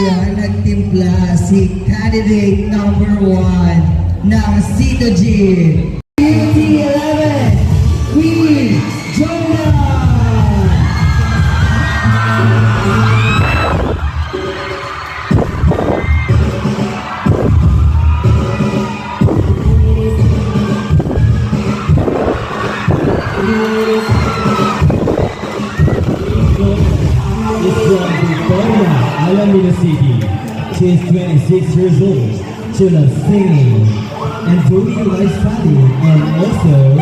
Italia nagtimpla si candidate number 1 ng C2G. BT11, Queen Jonah! Alameda City. She is 26 years old. She loves singing and doing life study, and also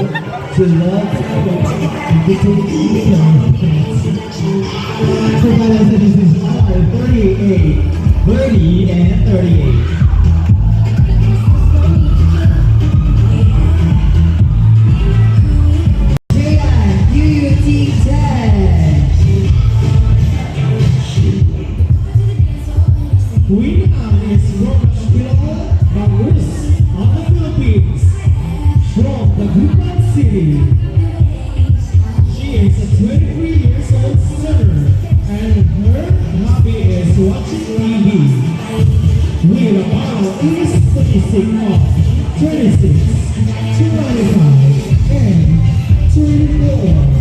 she loves for balances are 38, 30, and 38. Queen Anne is from Pilao, Bagus, of the Philippines, from the Gupan City. She is a 23 years old singer, and her hobby is watching TV. With a model is statistic of 36, 25, and 34.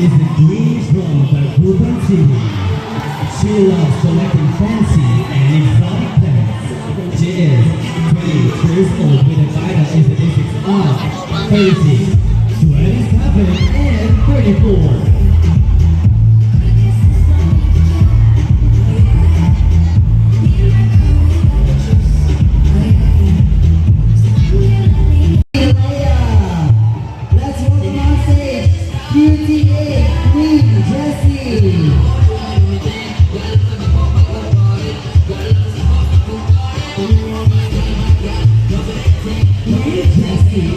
Is the queen from the Gupan City. She loves collecting fancy and exotic plants. She is 20 years old with a vital statistics of 30, 27, and 34.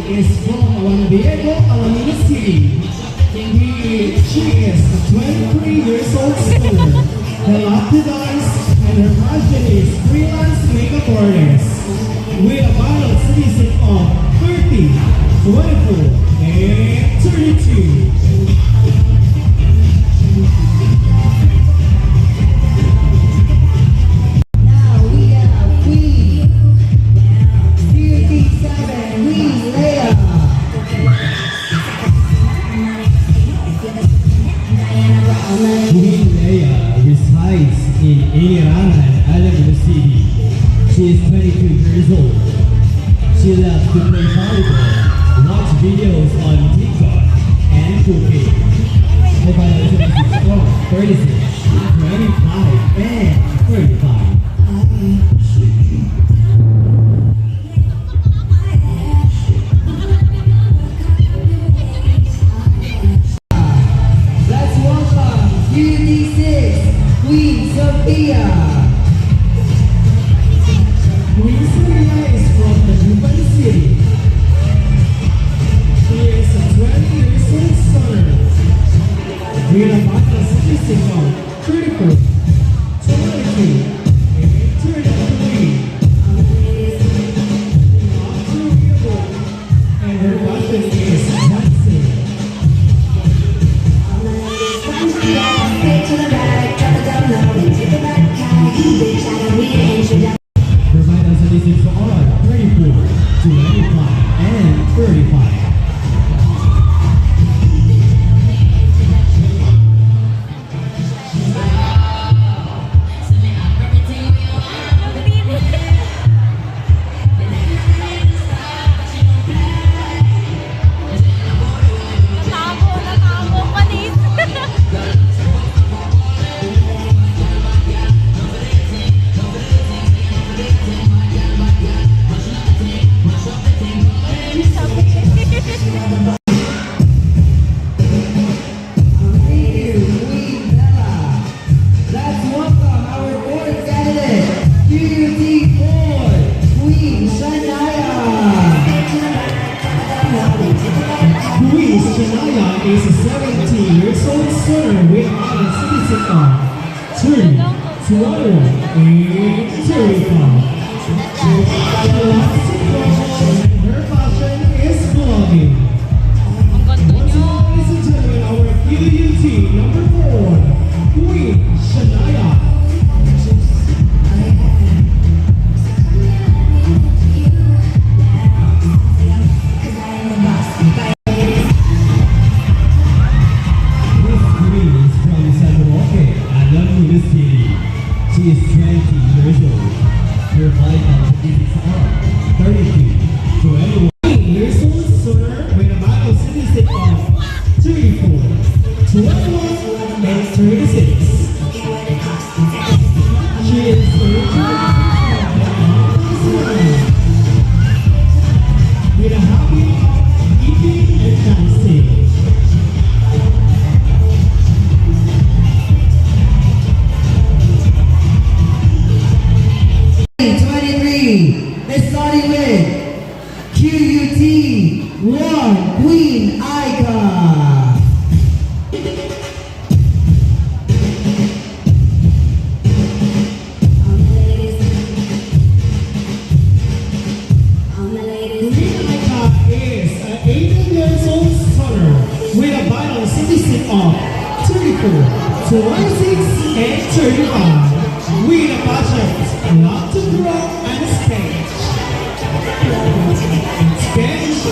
Is from Juan Diego, Alameda City. She is a 23 years old singer. Her love to dance and her passion is freelance makeup artist. With a vital statistic of 30, 24, and 32. Queen Leia resides in Ilirangan, Alameda City. She is 22 years old. She loves to play volleyball, watch videos on TikTok, and cooking. Her biology is strong, 36, 25, and 35. Queen Sophia. Queen Sophia is from the Gupan City. She is a 20 years old singer. With a vital statistic of 34, 22, and 33. And her passion is dancing. Her vital statistics are 34, 25, and 35. 21 and 35. Lots of girls and her fashion is vlogging. Ang ganda Once niya. more, ladies and gentlemen, our QUT number 4, Queen Shania. Miss Queen is from San Roque, Andalusia City. She is 20 years old. Her vital is 32 to anyone. Years old sooner with a vital statistic of 34, 21, and 36. She is with a habit of eating and dancing. Starting with QUT 1 Queen Aika. Queen Aika is an 18 years old stunner with a vital statistic of 34, 26, and 35. With a budget, lot to grow and stage. Spanish.